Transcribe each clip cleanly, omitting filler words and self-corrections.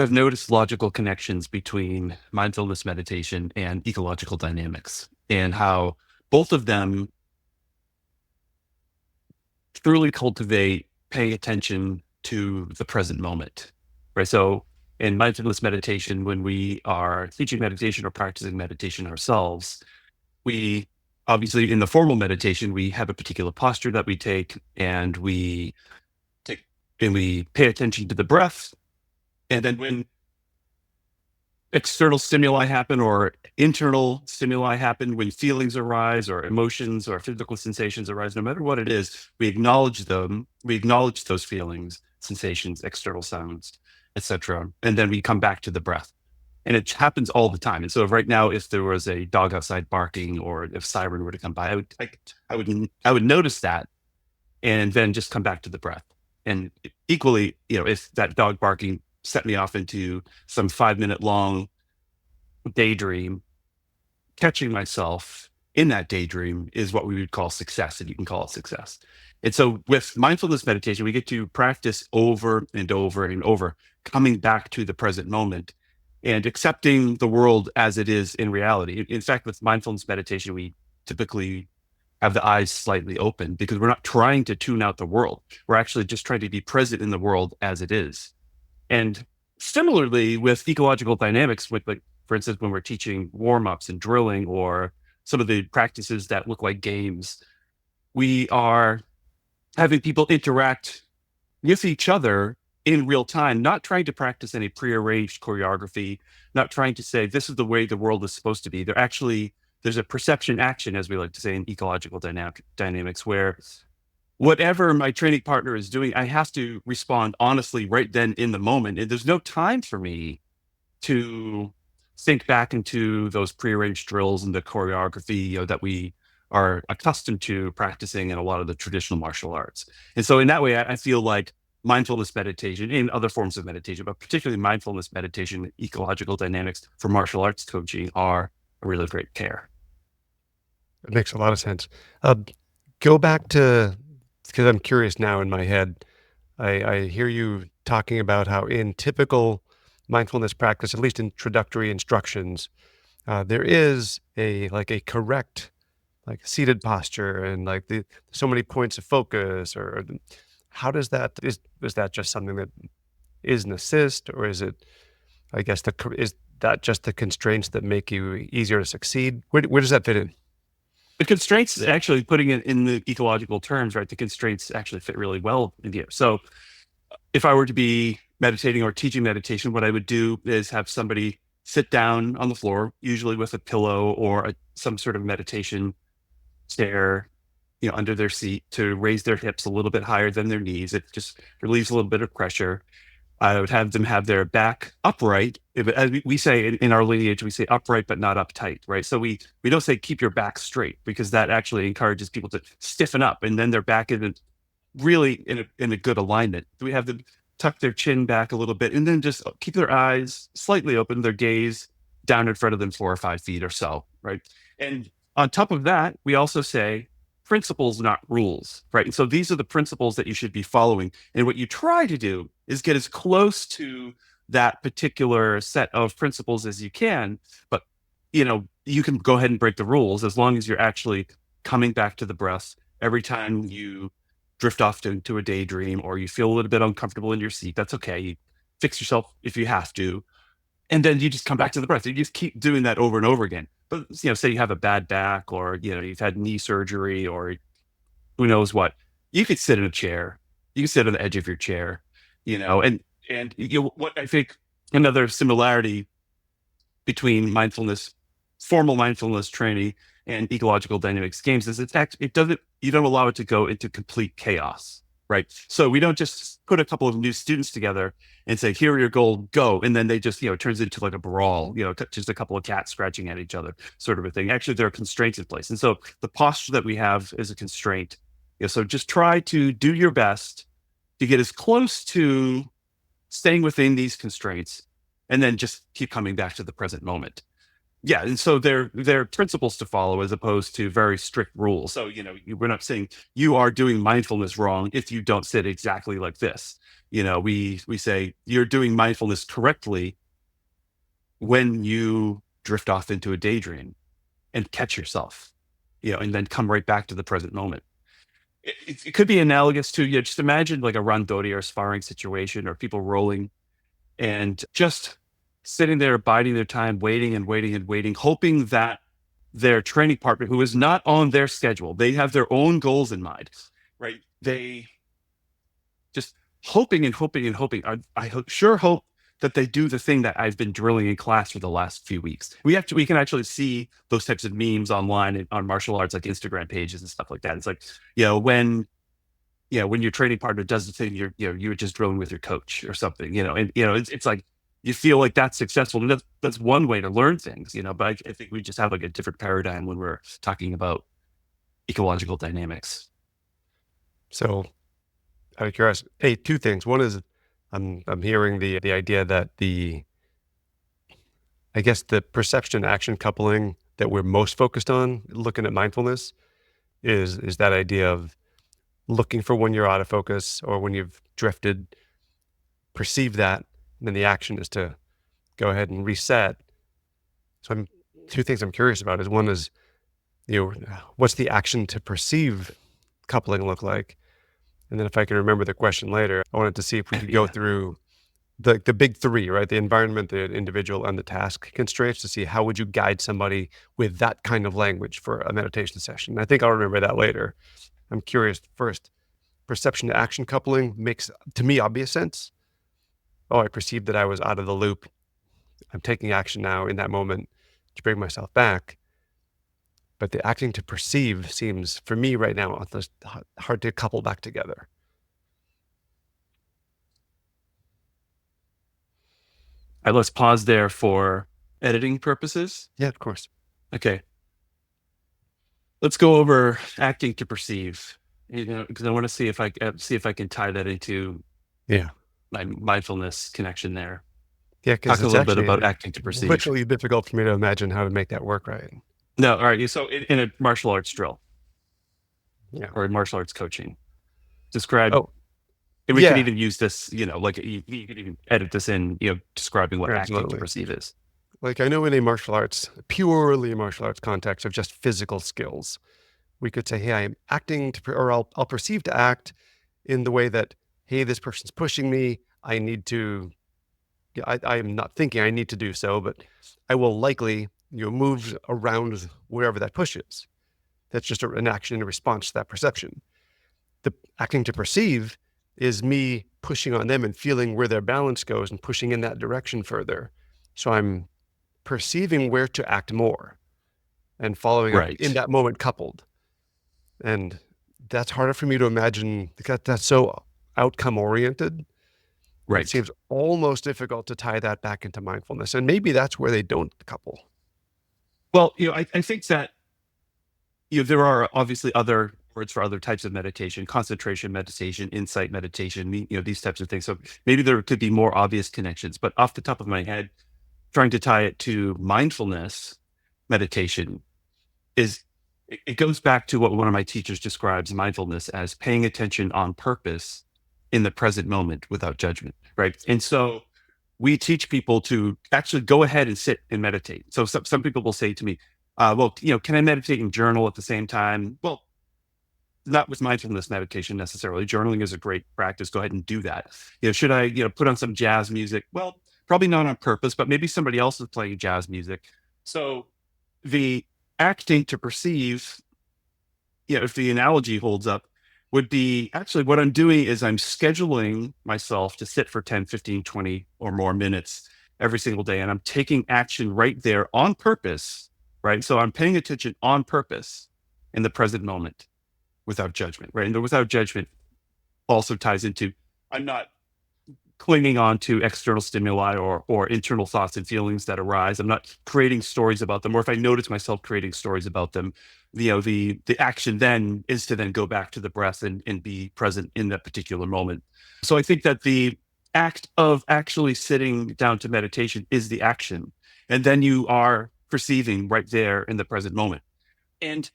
I've noticed logical connections between mindfulness meditation and ecological dynamics, and how both of them truly cultivate paying attention to the present moment, right? So in mindfulness meditation, when we are teaching meditation or practicing meditation ourselves, we obviously in the formal meditation, we have a particular posture that we take, and take we pay attention to the breath. And then when external stimuli happen or internal stimuli happen, when feelings arise or emotions or physical sensations arise, no matter what it is, we acknowledge them, we acknowledge those feelings, sensations, external sounds, etc. And then we come back to the breath. And it happens all the time. And so right now, if there was a dog outside barking or if siren were to come by, I would notice that and then just come back to the breath. And equally, if that dog barking set me off into some 5 minute long daydream, catching myself in that daydream is what we would call success, and you can call it success. And so with mindfulness meditation, we get to practice over and over and over, coming back to the present moment and accepting the world as it is in reality. In fact, with mindfulness meditation, we typically have the eyes slightly open because we're not trying to tune out the world. We're actually just trying to be present in the world as it is. And similarly with ecological dynamics, with like, for instance, when we're teaching warm-ups and drilling or some of the practices that look like games, we are having people interact with each other in real time, not trying to practice any prearranged choreography, not trying to say this is the way the world is supposed to be. There's a perception action, as we like to say in ecological dynamics, where whatever my training partner is doing, I have to respond honestly right then in the moment. And there's no time for me to think back into those prearranged drills and the choreography, that we are accustomed to practicing in a lot of the traditional martial arts. And so in that way, I feel like mindfulness meditation and other forms of meditation, but particularly mindfulness meditation, ecological dynamics for martial arts coaching are a really great pair. It makes a lot of sense. Uh, Go back to, because I'm curious now in my head. I hear you talking about how in typical mindfulness practice, at least introductory instructions, there is a correct like seated posture and like the so many points of focus or how does that is that just something that is an assist, or is it, I guess, is that just the constraints that make you easier to succeed? Where does that fit in? The constraints, actually putting it in the ecological terms, right? The constraints actually fit really well in here. So if I were to be meditating or teaching meditation, what I would do is have somebody sit down on the floor, usually with a pillow or some sort of meditation chair, under their seat, to raise their hips a little bit higher than their knees. It just relieves a little bit of pressure. I would have them have their back upright. As we say in our lineage, we say upright but not uptight, right? So we don't say keep your back straight, because that actually encourages people to stiffen up, and then their back isn't really in a good alignment. We have them tuck their chin back a little bit, and then just keep their eyes slightly open, their gaze down in front of them 4 or 5 feet or so, right? And on top of that, we also say principles, not rules, right? And so these are the principles that you should be following. And what you try to do is get as close to that particular set of principles as you can. But, you can go ahead and break the rules as long as you're actually coming back to the breath every time you drift off into a daydream or you feel a little bit uncomfortable in your seat. That's okay. You fix yourself if you have to, and then you just come back to the breath. You just keep doing that over and over again. But say you have a bad back, or you've had knee surgery, or who knows what, you could sit in a chair. You can sit on the edge of your chair, and what I think another similarity between formal mindfulness training and ecological dynamics games is it doesn't, you don't allow it to go into complete chaos, right? So we don't just put a couple of new students together and say, here are your goals, go. And then they just, it turns into like a brawl, just a couple of cats scratching at each other sort of a thing. Actually, there are constraints in place. And so the posture that we have is a constraint. So just try to do your best to get as close to staying within these constraints, and then just keep coming back to the present moment. yeah, and so they're principles to follow as opposed to very strict rules. So we're not saying you are doing mindfulness wrong if you don't sit exactly like this. We say you're doing mindfulness correctly when you drift off into a daydream and catch yourself, and then come right back to the present moment. It could be analogous to, just imagine like a randori or sparring situation, or people rolling and just sitting there, biding their time, waiting and waiting and waiting, hoping that their training partner, who is not on their schedule, they have their own goals in mind, right? They just hoping and hoping and hoping. Sure hope that they do the thing that I've been drilling in class for the last few weeks. We can actually see those types of memes online and on martial arts, like Instagram pages and stuff like that. It's like, when your training partner does the thing, you're just drilling with your coach or something, and it's like you feel like that's successful. And that's one way to learn things, but I think we just have like a different paradigm when we're talking about ecological dynamics. So, out of curiosity, hey, two things. One is I'm hearing the idea that I guess the perception action coupling that we're most focused on looking at mindfulness is that idea of looking for when you're out of focus or when you've drifted, perceive that, and then the action is to go ahead and reset. So two things I'm curious about is one is, what's the action to perceive coupling look like? And then if I can remember the question later, I wanted to see if we could go Yeah. through the big three, right? The environment, the individual, and the task constraints to see how would you guide somebody with that kind of language for a meditation session. I think I'll remember that later. I'm curious first, perception to action coupling makes, to me, obvious sense. Oh, I perceived that I was out of the loop. I'm taking action now in that moment to bring myself back. But the acting to perceive seems, for me right now, hard to couple back together. All right, let's pause there for editing purposes. Yeah, of course. Okay. Let's go over acting to perceive, because I want to see if I can tie that into Yeah. my mindfulness connection there. Yeah, Talk because a it's little bit actually about acting to perceive. literally difficult for me to imagine how to make that work right. No, all right. So in a martial arts drill Yeah. or in martial arts coaching, describe, Oh, and we could yeah, even use this, like you could even edit this in, describing what acting to absolutely. perceive is. Like I know in a martial arts, purely martial arts context of just physical skills, we could say, hey, I am acting to, or I'll perceive to act in the way that, hey, this person's pushing me. I need to, yeah, I am not thinking I need to do so, but I will likely, move around wherever that push is. That's just an action in response to that perception. The acting to perceive is me pushing on them and feeling where their balance goes and pushing in that direction further. So I'm perceiving where to act more and following up in Right. that moment coupled. And that's harder for me to imagine because that's so outcome oriented. It Right. seems almost difficult to tie that back into mindfulness. And maybe that's where they don't couple. Well, I think that, there are obviously other words for other types of meditation: concentration meditation, insight meditation, these types of things. So maybe there could be more obvious connections, but off the top of my head, trying to tie it to mindfulness meditation is, it goes back to what one of my teachers describes mindfulness as: paying attention on purpose in the present moment without judgment, right? And so we teach people to actually go ahead and sit and meditate. So some people will say to me, well, can I meditate and journal at the same time? Well, not with mindfulness meditation necessarily. Journaling is a great practice. Go ahead and do that. Should I, put on some jazz music? Well, probably not on purpose, but maybe somebody else is playing jazz music. So the acting to perceive, if the analogy holds up, would be actually what I'm doing is I'm scheduling myself to sit for 10, 15, 20 or more minutes every single day. And I'm taking action right there on purpose, right? So I'm paying attention on purpose in the present moment without judgment, right? And the without judgment also ties into, I'm not clinging on to external stimuli or internal thoughts and feelings that arise. I'm not creating stories about them. Or if I notice myself creating stories about them, the action then is to then go back to the breath and be present in that particular moment. So I think that the act of actually sitting down to meditation is the action. And then you are perceiving right there in the present moment. And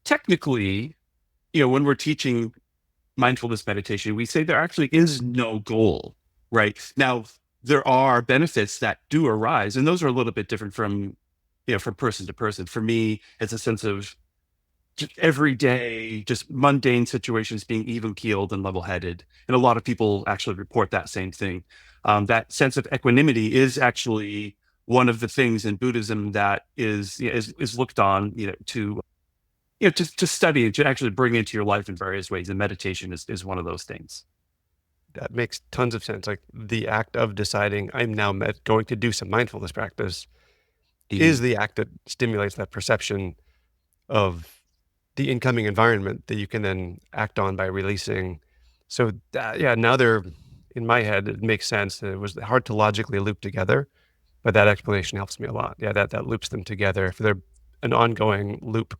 technically, when we're teaching mindfulness meditation, we say there actually is no goal, right? Now, there are benefits that do arise, and those are a little bit different from person to person. For me, it's a sense of just everyday, just mundane situations being even keeled and level headed. And a lot of people actually report that same thing. That sense of equanimity is actually one of the things in Buddhism that is looked on, to study and to actually bring into your life in various ways. And meditation is one of those things. That makes tons of sense. Like the act of deciding I'm now going to do some mindfulness practice is Mhm. the act that stimulates that perception of the incoming environment that you can then act on by releasing. So that, yeah, now they're in my head. It makes sense. It was hard to logically loop together, but that explanation helps me a lot. Yeah, that loops them together. For they're an ongoing loop.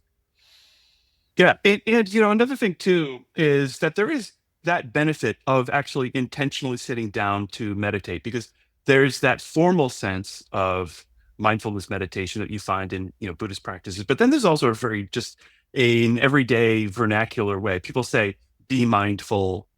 Yeah, and another thing too is that there is that benefit of actually intentionally sitting down to meditate, because there's that formal sense of mindfulness meditation that you find in Buddhist practices, but then there's also a very just an everyday vernacular way. People say, "Be mindful,"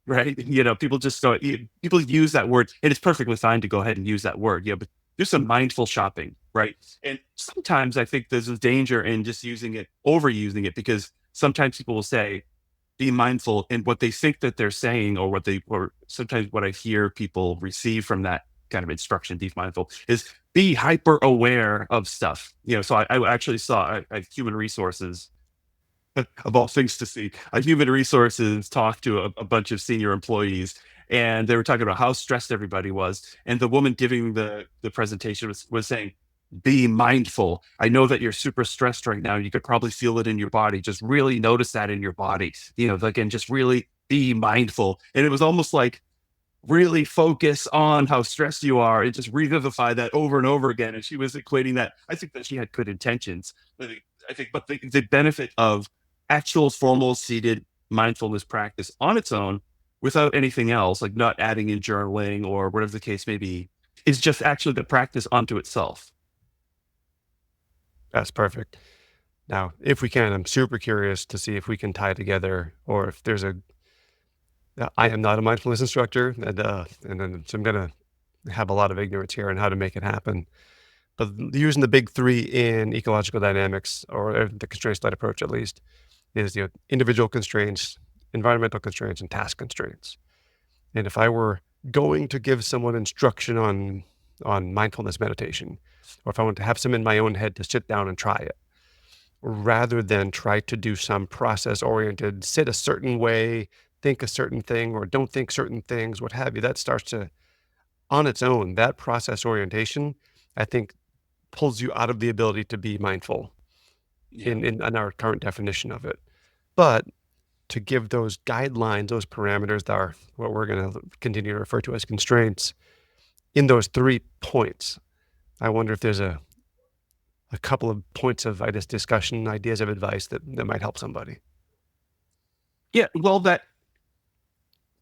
right? People just go, people use that word, and it's perfectly fine to go ahead and use that word. Yeah, but do some mindful shopping, right? And sometimes I think there's a danger in just using it, overusing it, because sometimes people will say, be mindful, and what they think that they're saying, or sometimes what I hear people receive from that kind of instruction, be mindful, is be hyper aware of stuff. So I actually saw a human resources of all things to see, human resources talked to a bunch of senior employees, and they were talking about how stressed everybody was. And the woman giving the presentation was saying, be mindful. I know that you're super stressed right now. You could probably feel it in your body. Just really notice that in your body, and just really be mindful. And it was almost like, really focus on how stressed you are and just revivify that over and over again. And she was equating that. I think that she had good intentions. But the benefit of actual formal seated mindfulness practice on its own without anything else, like not adding in journaling or whatever the case may be, is just actually the practice onto itself. That's perfect. Now, if we can, I'm super curious to see if we can tie together or if there's a I am not a mindfulness instructor, and then so I'm gonna have a lot of ignorance here on how to make it happen. But using the big three in ecological dynamics, or the constraints-led approach at least, is individual constraints, environmental constraints, and task constraints. And if I were going to give someone instruction on mindfulness meditation, or if I want to have some in my own head to sit down and try it, rather than try to do some process oriented, sit a certain way, think a certain thing, or don't think certain things, what have you, that starts to, on its own, that process orientation, I think pulls you out of the ability to be mindful Yeah. in our current definition of it. But to give those guidelines, those parameters that are what we're going to continue to refer to as constraints in those 3 points, I wonder if there's a couple of points of, I guess, discussion, ideas of advice that might help somebody. Yeah. Well, that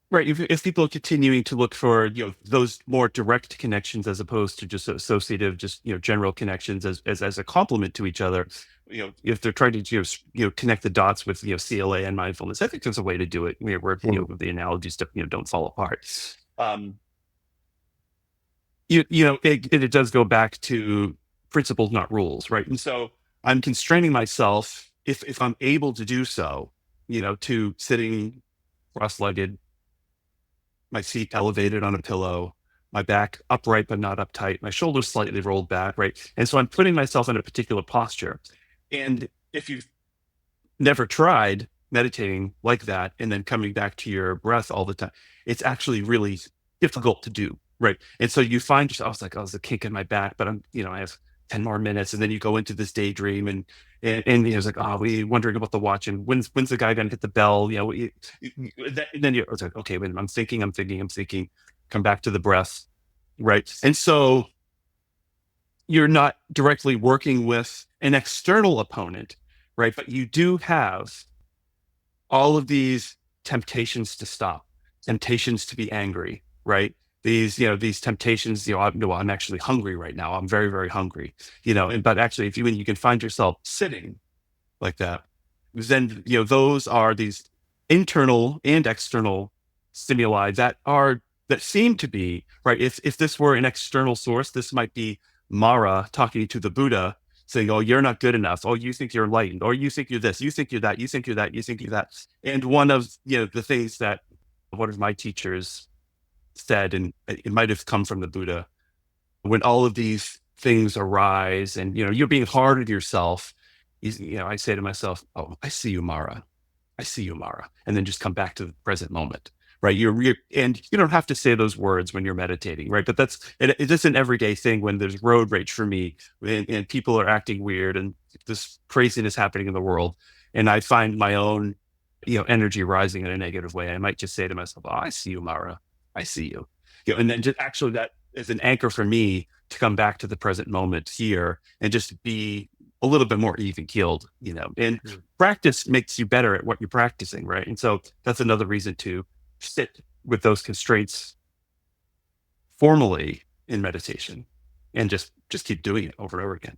right. If people are continuing to look for, those more direct connections as opposed to just associative, just, general connections as a complement to each other, if they're trying to, connect the dots with, CLA and mindfulness, I think there's a way to do it where, Hmm. the analogies, don't fall apart. Um, it does go back to principles, not rules, right? And so I'm constraining myself, if I'm able to do so, to sitting cross-legged, my feet elevated on a pillow, my back upright but not uptight, my shoulders slightly rolled back, right? And so I'm putting myself in a particular posture. And if you've never tried meditating like that and then coming back to your breath all the time, it's actually really difficult to do, right? And so you find yourself, I was like, oh, there's a kink in my back, but I have 10 more minutes. And then you go into this daydream, and it's like, oh, we wondering about the watch, and when's the guy gonna hit the bell? And then it's like, okay, when I'm thinking, come back to the breath, right? And so you're not directly working with an external opponent, right? But you do have all of these temptations to stop, temptations to be angry, right? these temptations, I'm actually hungry right now. I'm very, very hungry, but actually when you can find yourself sitting like that, then, those are these internal and external stimuli that seem to be right. If this were an external source, this might be Mara talking to the Buddha saying, "Oh, you're not good enough. Oh, you think you're enlightened, or you think you're this, you think you're that, you think you're that, you think you're that." And one of the things that one of my teachers said, and it might have come from the Buddha, when all of these things arise and you're being hard on yourself, I say to myself, "Oh, I see you, Mara. I see you, Mara," and then just come back to the present moment, right? And you don't have to say those words when you're meditating, right? But it's an everyday thing when there's road rage for me, and people are acting weird, and this craziness happening in the world, and I find my own, energy rising in a negative way. I might just say to myself, "Oh, I see you, Mara. I see you," and then just actually that is an anchor for me to come back to the present moment here and just be a little bit more even keeled, and Mm. practice makes you better at what you're practicing, right? And so that's another reason to sit with those constraints formally in meditation and just keep doing it over and over again.